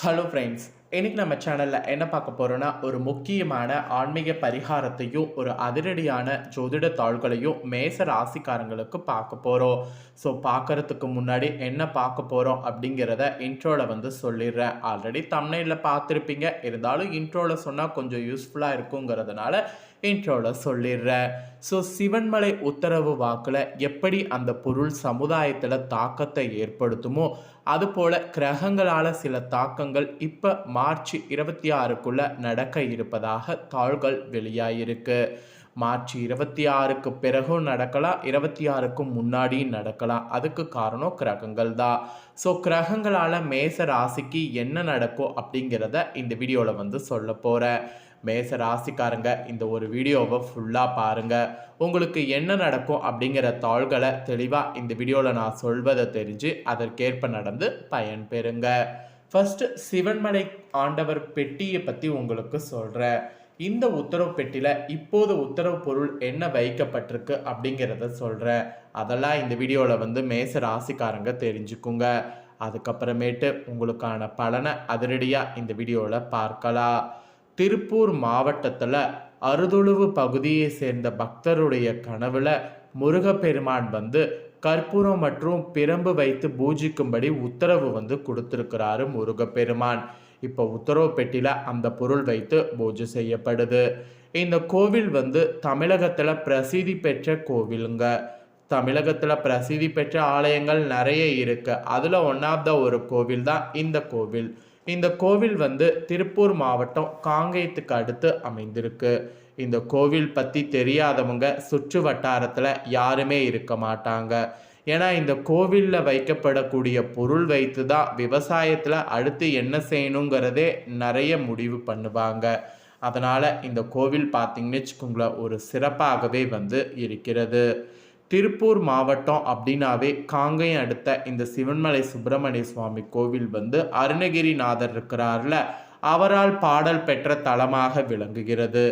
Hello friends, இன்னைக்கு நம்ம சேனலில் என்ன பார்க்க போகிறோன்னா, ஒரு முக்கியமான ஆன்மீக பரிகாரத்தையும் ஒரு அதிரடியான ஜோதிட தாள்களையும் மேச ராசிக்காரங்களுக்கு பார்க்க போகிறோம். ஸோ பார்க்கறதுக்கு முன்னாடி என்ன பார்க்க போகிறோம் அப்படிங்கிறத இன்ட்ரோவில் வந்து சொல்லிடுறேன். ஆல்ரெடி தம்ப்நெயிலில் பார்த்துருப்பீங்க, இருந்தாலும் இன்ட்ரோவில் சொன்னால் கொஞ்சம் யூஸ்ஃபுல்லாக இருக்குங்கிறதுனால இன்ட்ரோவில் சொல்லிடுறேன். ஸோ சிவன்மலை உத்தரவு வாக்கில் எப்படி அந்த பொருள் சமுதாயத்தில் தாக்கத்தை ஏற்படுத்துமோ, அதுபோல் கிரகங்களால் சில தாக்கங்கள் இப்போ மார்ச் 26க்குள்ளே நடக்க இருப்பதாக தாள்கள் வெளியாகிருக்கு. மார்ச் 26க்கு பிறகும் நடக்கலாம், 26க்கும் முன்னாடியும் நடக்கலாம். அதுக்கு காரணம் கிரகங்கள் தான். ஸோ கிரகங்களால் மேச ராசிக்கு என்ன நடக்கும் அப்படிங்கிறத இந்த வீடியோவில் வந்து சொல்ல போகிறேன். மேச ராசிக்காரங்க இந்த ஒரு வீடியோவை ஃபுல்லாக பாருங்கள். உங்களுக்கு என்ன நடக்கும் அப்படிங்கிற தாள்களை தெளிவாக இந்த வீடியோவில் நான் சொல்வதை தெரிஞ்சு அதற்கேற்ப நடந்து பயன் பெறுங்க. ஃபர்ஸ்ட் சிவன்மலை ஆண்டவர் பெட்டியை பற்றி உங்களுக்கு சொல்கிறேன். இந்த உத்தரவு பெட்டியில் இப்போது உத்தரவு பொருள் என்ன வைக்கப்பட்டிருக்கு அப்படிங்கிறத சொல்கிறேன். அதெல்லாம் இந்த வீடியோவில் வந்து மேச ராசிக்காரங்க தெரிஞ்சுக்குங்க. அதுக்கப்புறமேட்டு உங்களுக்கான பலனை அதிரடியாக இந்த வீடியோவில் பார்க்கலாம். திருப்பூர் மாவட்டத்தில் அறுதொழுவு பகுதியை சேர்ந்த பக்தருடைய கனவுல முருகப்பெருமான் வந்து கற்பூரம் மற்றும் பிரம்பு வைத்து பூஜிக்கும்படி உத்தரவு வந்து கொடுத்துருக்கிறாரு முருகப்பெருமான். இப்போ உத்தரவு பெட்டியில் அந்த பொருள் வைத்து பூஜை செய்யப்படுது. இந்த கோவில் வந்து தமிழகத்தில் பிரசித்தி பெற்ற கோவிலுங்க. தமிழகத்தில் பிரசித்தி பெற்ற ஆலயங்கள் நிறைய இருக்கு. அதில் ஒரு கோவில் தான் இந்த கோவில். இந்த கோவில் வந்து திருப்பூர் மாவட்டம் காங்கேயத்துக்கு அடுத்து அமைந்திருக்கு. இந்த கோவில் பற்றி தெரியாதவங்க சுற்று வட்டாரத்தில் யாருமே இருக்க மாட்டாங்க. ஏன்னா இந்த கோவிலில் வைக்கப்படக்கூடிய பொருள் வைத்து தான் விவசாயத்தில் அடுத்து என்ன செய்யணுங்கிறதே நிறைய முடிவு பண்ணுவாங்க. அதனால் இந்த கோவில் பார்த்திங்கன்னு வச்சுக்கோங்களேன், ஒரு சிறப்பாகவே வந்து இருக்கிறது. திருப்பூர் மாவட்டம் அப்படின்னாவே காங்கேயம் அடுத்த இந்த சிவன்மலை சுப்பிரமணிய சுவாமி கோவில் வந்து அருணகிரிநாதர் இருக்கிறார்ல, அவரால் பாடல் பெற்ற தலமாக விளங்குகிறது.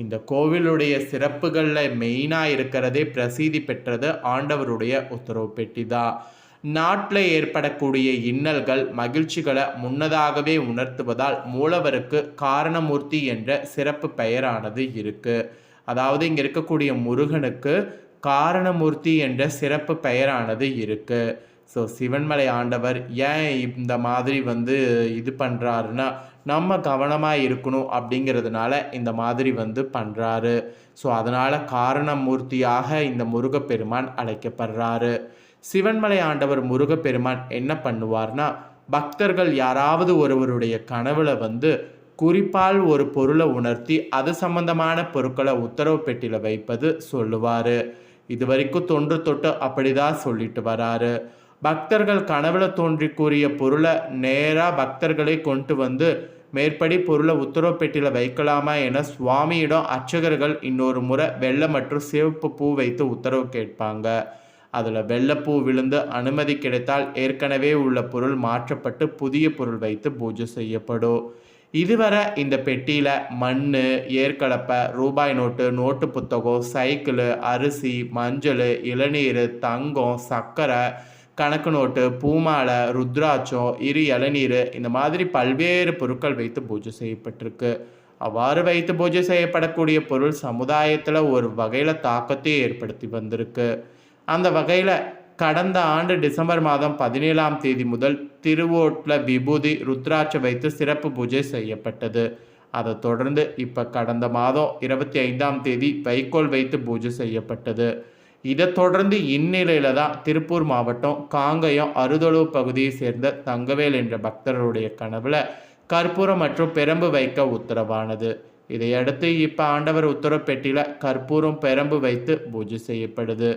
இந்த கோவிலுடைய சிறப்புகளில் மெயினாக இருக்கிறதே பிரசித்தி பெற்றது ஆண்டவருடைய உத்தரவு பெட்டி தான். நாட்டில் ஏற்படக்கூடிய இன்னல்கள் மகிழ்ச்சிகளை முன்னதாகவே உணர்த்துவதால் மூலவருக்கு காரணமூர்த்தி என்ற சிறப்பு பெயரானது இருக்கு. அதாவது இங்கே இருக்கக்கூடிய முருகனுக்கு காரணமூர்த்தி என்ற சிறப்பு பெயரானது இருக்கு. ஸோ சிவன்மலை ஆண்டவர் ஏன் இந்த மாதிரி வந்து இது பண்ணுறாருன்னா, நம்ம கவனமாக இருக்கணும் அப்படிங்கிறதுனால இந்த மாதிரி வந்து பண்ணுறாரு. ஸோ அதனால் காரணமூர்த்தியாக இந்த முருகப்பெருமான் அழைக்கப்படுறாரு. சிவன்மலை ஆண்டவர் முருகப்பெருமான் என்ன பண்ணுவார்னா, பக்தர்கள் யாராவது ஒருவருடைய கனவுல வந்து குறிப்பால் ஒரு பொருளை உணர்த்தி அது சம்பந்தமான பொருட்களை உத்தரவு பெட்டியில் வைப்பது சொல்லுவார். இது வரைக்கும் தொன்று தொட்டு அப்படிதான் சொல்லிட்டு வராரு. பக்தர்கள் கனவுல தோன்றி கூறிய பொருளை நேராக பக்தர்களை கொண்டு வந்து மேற்படி பொருளை உத்தரவு பெட்டியில் வைக்கலாமா என சுவாமியிடம் அர்ச்சகர்கள் இன்னொரு முறை வெள்ளை மற்றும் சிவப்பு பூ வைத்து உத்தரவு கேட்பாங்க. அதில் வெள்ளைப்பூ விழுந்து அனுமதி கிடைத்தால் ஏற்கனவே உள்ள பொருள் மாற்றப்பட்டு புதிய பொருள் வைத்து பூஜை செய்யப்படும். இதுவரை இந்த பெட்டியில் மண், ஏற்கலப்பை, ரூபாய் நோட்டு, நோட்டு புத்தகம், சைக்கிள், அரிசி, மஞ்சள், இளநீர், தங்கம், சர்க்கரை, கணக்கு நோட்டு, பூமாலை, ருத்ராட்சம், இளநீர், இந்த மாதிரி பல்வேறு பொருட்கள் வைத்து பூஜை செய்யப்பட்டிருக்கு. அவ்வாறு வைத்து பூஜை செய்யப்படக்கூடிய பொருள் சமுதாயத்தில் ஒரு வகையில் தாக்கத்தை ஏற்படுத்தி வந்திருக்கு. அந்த வகையில் கடந்த ஆண்டு டிசம்பர் மாதம் 17ஆம் தேதி முதல் திருவோட்டில் விபூதி, ருத்ராட்சம் வைத்து சிறப்பு பூஜை செய்யப்பட்டது. அதை தொடர்ந்து இப்போ கடந்த மாதம் 25ஆம் தேதி வைக்கோல் வைத்து பூஜை செய்யப்பட்டது. இதை தொடர்ந்து இந்நிலையில தான் திருப்பூர் மாவட்டம் காங்கயம் அறுதொழுவு பகுதியை சேர்ந்த தங்கவேல் என்ற பக்தருடைய கனவுல கற்பூரம் மற்றும் பிரம்பு வைக்க உத்தரவானது. இதையடுத்து இப்போ ஆண்டவர் உத்தரவு பெட்டியில் கற்பூரம், பிரம்பு வைத்து பூஜை செய்யப்படுது.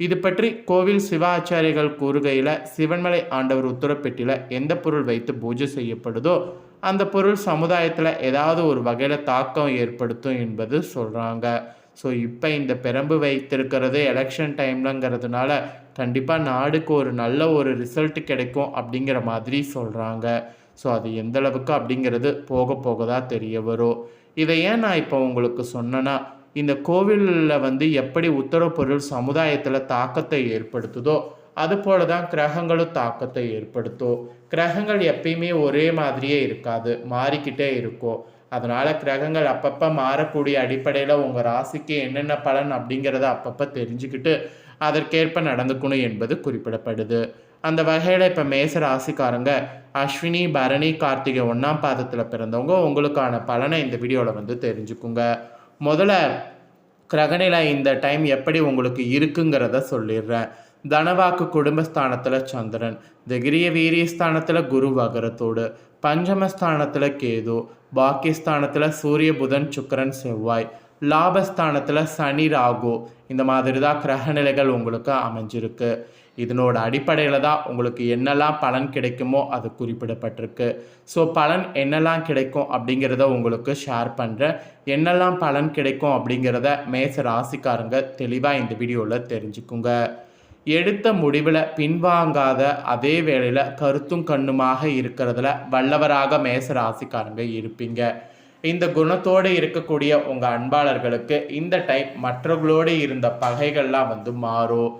இது பற்றி கோவில் சிவாச்சாரிகள் கூறுகையில், சிவன்மலை ஆண்டவர் உத்தரப்பெட்டியில் எந்த பொருள் வைத்து பூஜை செய்யப்படுதோ அந்த பொருள் சமுதாயத்தில் ஏதாவது ஒரு வகையில் தாக்கம் ஏற்படுத்தும் என்பது சொல்கிறாங்க. ஸோ இப்போ இந்த பிரம்பு வைத்திருக்கிறது எலெக்ஷன் டைம்லங்கிறதுனால கண்டிப்பாக நாடுக்கு ஒரு நல்ல ஒரு ரிசல்ட் கிடைக்கும் அப்படிங்கிற மாதிரி சொல்கிறாங்க. ஸோ அது எந்தளவுக்கு அப்படிங்கிறது போக போக தான் தெரிய வரும். இதை ஏன் நான் இப்போ உங்களுக்கு சொன்னேன்னா, இந்த கோவிலில் வந்து எப்படி உத்தரவு பொருள் சமுதாயத்தில் தாக்கத்தை ஏற்படுத்துதோ அதுபோல தான் கிரகங்களும் தாக்கத்தை ஏற்படுத்தும். கிரகங்கள் எப்பயுமே ஒரே மாதிரியே இருக்காது, மாறிக்கிட்டே இருக்கும். அதனால் கிரகங்கள் அப்பப்போ மாறக்கூடிய அடிப்படையில் உங்கள் ராசிக்கு என்னென்ன பலன் அப்படிங்கிறத அப்பப்போ தெரிஞ்சுக்கிட்டு அதற்கேற்ப நடந்துக்கணும் என்பது குறிப்பிடப்படுது. அந்த வகையில் இப்போ மேச ராசிக்காரங்க அஸ்வினி, பரணி, கார்த்திகை 1ஆம் பாதத்தில் பிறந்தவங்க உங்களுக்கான பலனை இந்த வீடியோவில் தெரிஞ்சுக்குங்க. முதல்ல கிரகநிலை இந்த டைம் எப்படி உங்களுக்கு இருக்குங்கிறத சொல்லிடுறேன். தனவாக்கு குடும்பஸ்தானத்தில் சந்திரன், திகிரிய வீரியஸ்தானத்தில் குரு வகரத்தோடு, பஞ்சமஸ்தானத்தில் கேது, பாக்கியஸ்தானத்தில் சூரிய, புதன், சுக்கரன், செவ்வாய், லாபஸ்தானத்தில் சனி, ராகு. இந்த மாதிரி தான் கிரகநிலைகள் உங்களுக்கு அமைஞ்சிருக்கு. இதனோட அடிப்படையில் தான் உங்களுக்கு என்னெல்லாம் பலன் கிடைக்குமோ அது குறிப்பிடப்பட்டிருக்கு. ஸோ பலன் என்னெல்லாம் கிடைக்கும் அப்படிங்கிறத உங்களுக்கு ஷேர் பண்ணுறேன். என்னெல்லாம் பலன் கிடைக்கும் அப்படிங்கிறத மேச ராசிக்காரங்க தெளிவாக இந்த வீடியோவில் தெரிஞ்சுக்குங்க. எடுத்த முடிவில் பின்வாங்காத அதே வேளையில் கருத்தும் கண்ணுமாக இருக்கிறதுல வல்லவராக மேச ராசிக்காரங்க இருப்பீங்க. இந்த குணத்தோடு இருக்கக்கூடிய உங்கள் அன்பாளர்களுக்கு இந்த டைம் மற்றவர்களோடு இருந்த பகைகள்லாம் மாறும்.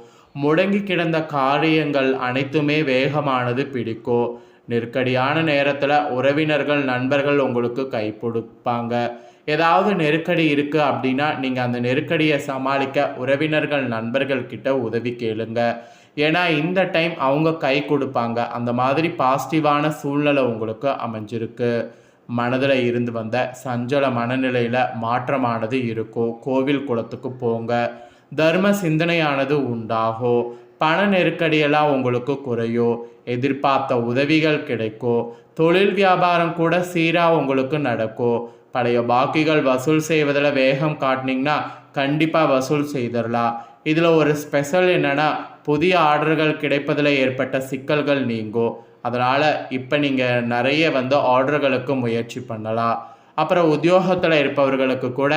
முடங்கி கிடந்த காரியங்கள் அனைத்துமே வேகமானது பிடிக்கும். நெருக்கடியான நேரத்தில் உறவினர்கள், நண்பர்கள் உங்களுக்கு கை கொடுப்பாங்க. ஏதாவது நெருக்கடி இருக்குது அப்படின்னா நீங்கள் அந்த நெருக்கடியை சமாளிக்க உறவினர்கள், நண்பர்கள் கிட்ட உதவி கேளுங்க. ஏன்னா இந்த டைம் அவங்க கை கொடுப்பாங்க. அந்த மாதிரி பாசிட்டிவான சூழ்நிலை உங்களுக்கு அமைஞ்சிருக்கு. மனதில் இருந்து வந்த சஞ்சல மனநிலையில் மாற்றமானது இருக்கும். கோவில் குளத்துக்கு போங்க. தர்ம சிந்தனையானது உண்டாகும். பண நெருக்கடியெல்லாம் உங்களுக்கு குறையும். எதிர்பார்த்த உதவிகள் கிடைக்கும். தொழில் வியாபாரம் கூட சீராக உங்களுக்கு நடக்கும். பழைய பாக்கிகள் வசூல் செய்வதில் வேகம் காட்டினீங்கன்னா கண்டிப்பாக வசூல் செய்திடலாம். இதில் ஒரு ஸ்பெஷல் என்னென்னா, புதிய ஆர்டர்கள் கிடைப்பதில் ஏற்பட்ட சிக்கல்கள் நீங்கும். அதனால் இப்போ நீங்கள் நிறைய ஆர்டர்களுக்கு முயற்சி பண்ணலாம். அப்புறம் உத்தியோகத்தில் இருப்பவர்களுக்கு கூட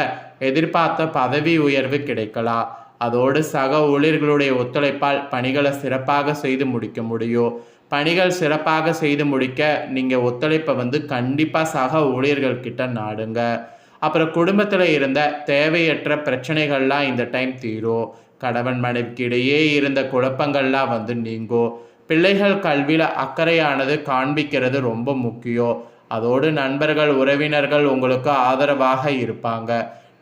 எதிர்பார்த்த பதவி உயர்வு கிடைக்கலாம். அதோடு சக ஊழியர்களுடைய ஒத்துழைப்பால் பணிகளை சிறப்பாக செய்து முடிக்க முடியும். பணிகள் சிறப்பாக செய்து முடிக்க நீங்கள் ஒத்துழைப்பை கண்டிப்பாக சக ஊழியர்கள்கிட்ட நாடுங்க. அப்புறம் குடும்பத்தில் இருந்த தேவையற்ற பிரச்சனைகள்லாம் இந்த டைம் தீரும். கணவன் மனைவிக்கு இடையே இருந்த குழப்பங்கள்லாம் நீங்கும். பிள்ளைகள் கல்வியில் அக்கறையானது காண்பிக்கிறது ரொம்ப முக்கியம். அதோடு நண்பர்கள், உறவினர்கள் உங்களுக்கு ஆதரவாக இருப்பாங்க.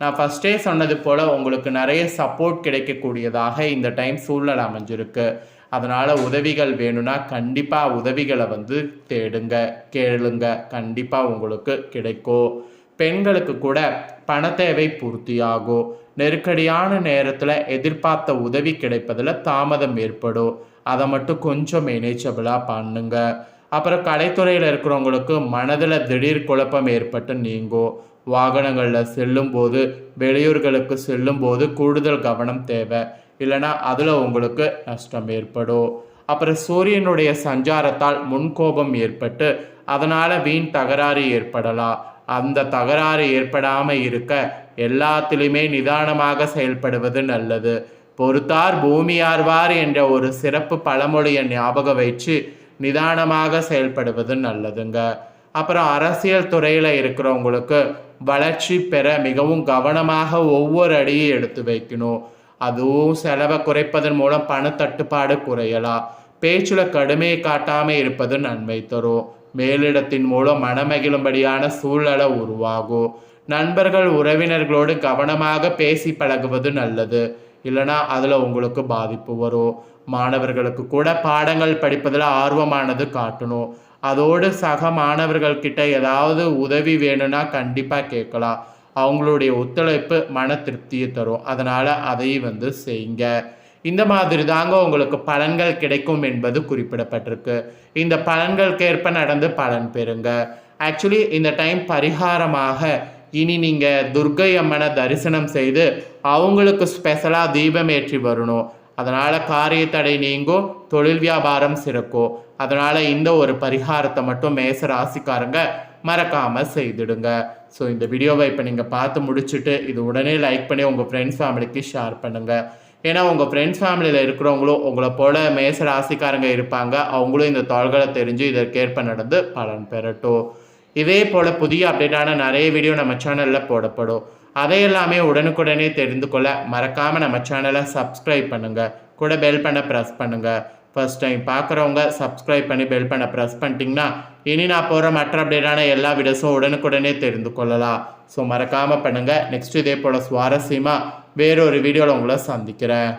நான் ஃபஸ்ட்டே சொன்னது போல் உங்களுக்கு நிறைய சப்போர்ட் கிடைக்கக்கூடியதாக இந்த டைம் சூழ்நிலை அமைஞ்சிருக்கு. அதனால் உதவிகள் வேணும்னா கண்டிப்பாக உதவிகளை தேடுங்க, கேளுங்க. கண்டிப்பாக உங்களுக்கு கிடைக்கும். பெண்களுக்கு கூட பண தேவை பூர்த்தியாகும். நெருக்கடியான நேரத்தில் எதிர்பார்த்த உதவி கிடைப்பதில் தாமதம் ஏற்படும். அதை மட்டும் கொஞ்சம் மேனேஜபிளாக பண்ணுங்க. அப்புறம் கலைத்துறையில் இருக்கிறவங்களுக்கு மனதில் திடீர் குழப்பம் ஏற்பட்டு நீங்கும். வாகனங்களில் செல்லும்போது, வெளியூர்களுக்கு செல்லும்போது கூடுதல் கவனம் தேவை. இல்லைனா அதில் உங்களுக்கு நஷ்டம் ஏற்படும். அப்புறம் சூரியனுடைய சஞ்சாரத்தால் முன்கோபம் ஏற்பட்டு அதனால் வீண் தகராறு ஏற்படலாம். அந்த தகராறு ஏற்படாமல் இருக்க எல்லாத்திலுமே நிதானமாக செயல்படுவது நல்லது. பொறுத்தார் பூமியார்வார் என்ற ஒரு சிறப்பு பழமொழியை ஞாபகம் வச்சு நிதானமாக செயல்படுவது நல்லதுங்க. அப்புறம் அரசியல் துறையில் இருக்கிறவங்களுக்கு வளர்ச்சி பெற மிகவும் கவனமாக ஒவ்வொரு அடியும் எடுத்து வைக்கணும். அதுவும் செலவை குறைப்பதன் மூலம் பணத்தட்டுப்பாடு குறையலாம். பேச்சில் கடுமையை காட்டாமல் இருப்பது நன்மை தரும். மேலிடத்தின் மூலம் மனமகிழும்படியான சூழ்நிலை உருவாகும். நண்பர்கள், உறவினர்களோடு கவனமாக பேசி பழகுவது நல்லது. இல்லைனா அதில் உங்களுக்கு பாதிப்பு வரும். மாணவர்களுக்கு கூட பாடங்கள் படிப்பதில் ஆர்வமானது காட்டணும். அதோடு சக மாணவர்கள்கிட்ட ஏதாவது உதவி வேணும்னா கண்டிப்பாக கேட்கலாம். அவங்களுடைய ஒத்துழைப்பு மன திருப்தியை தரும். அதனால் அதையும் செய்யுங்க. இந்த மாதிரி தாங்க உங்களுக்கு பலன்கள் கிடைக்கும் என்பது குறிப்பிடப்பட்டிருக்கு. இந்த பலன்களுக்கேற்ப நடந்து பலன் பெறுங்க. ஆக்சுவலி இந்த டைம் பரிகாரமாக இனி நீங்கள் துர்க்கை அம்மனை தரிசனம் செய்து அவங்களுக்கு ஸ்பெஷலாக தீபம் ஏற்றி வரணும். அதனால் காரிய தடை நீங்கும், தொழில் வியாபாரம் சிறக்கும். அதனால் இந்த ஒரு பரிகாரத்தை மட்டும் மேச ராசிக்காரங்க மறக்காமல் செய்துடுங்க. ஸோ இந்த வீடியோவை இப்போ நீங்கள் பார்த்து முடிச்சுட்டு இது உடனே லைக் பண்ணி உங்கள் ஃப்ரெண்ட்ஸ் ஃபேமிலிக்கு ஷேர் பண்ணுங்கள். ஏன்னா உங்கள் ஃப்ரெண்ட்ஸ் ஃபேமிலியில் இருக்கிறவங்களும் உங்களை போல மேச ராசிக்காரங்க இருப்பாங்க. அவங்களும் இந்த தாள்களை தெரிஞ்சு இதற்கேற்ப நடந்து பலன் பெறட்டும். இதே போல் புதிய அப்டேட்டான நிறைய வீடியோ நம்ம சேனலில் போடப்படும். அதையெல்லாமே உடனுக்குடனே தெரிந்து கொள்ள மறக்காமல் நம்ம சேனலை சப்ஸ்கிரைப் பண்ணுங்கள். கூட பெல் பண்ண ப்ரெஸ் பண்ணுங்கள். ஃபர்ஸ்ட் டைம் பார்க்குறவங்க சப்ஸ்கிரைப் பண்ணி பெல் பண்ண ப்ரெஸ் பண்ணிட்டீங்கன்னா இனி நான் போகிற மற்ற அப்டேட்டான எல்லா வீடியோஸும் உடனுக்குடனே தெரிந்து கொள்ளலாம். ஸோ மறக்காமல் பண்ணுங்கள். நெக்ஸ்ட் இதே போல் சுவாரஸ்யமாக வேறொரு வீடியோவில் உங்களை சந்திக்கிறேன்.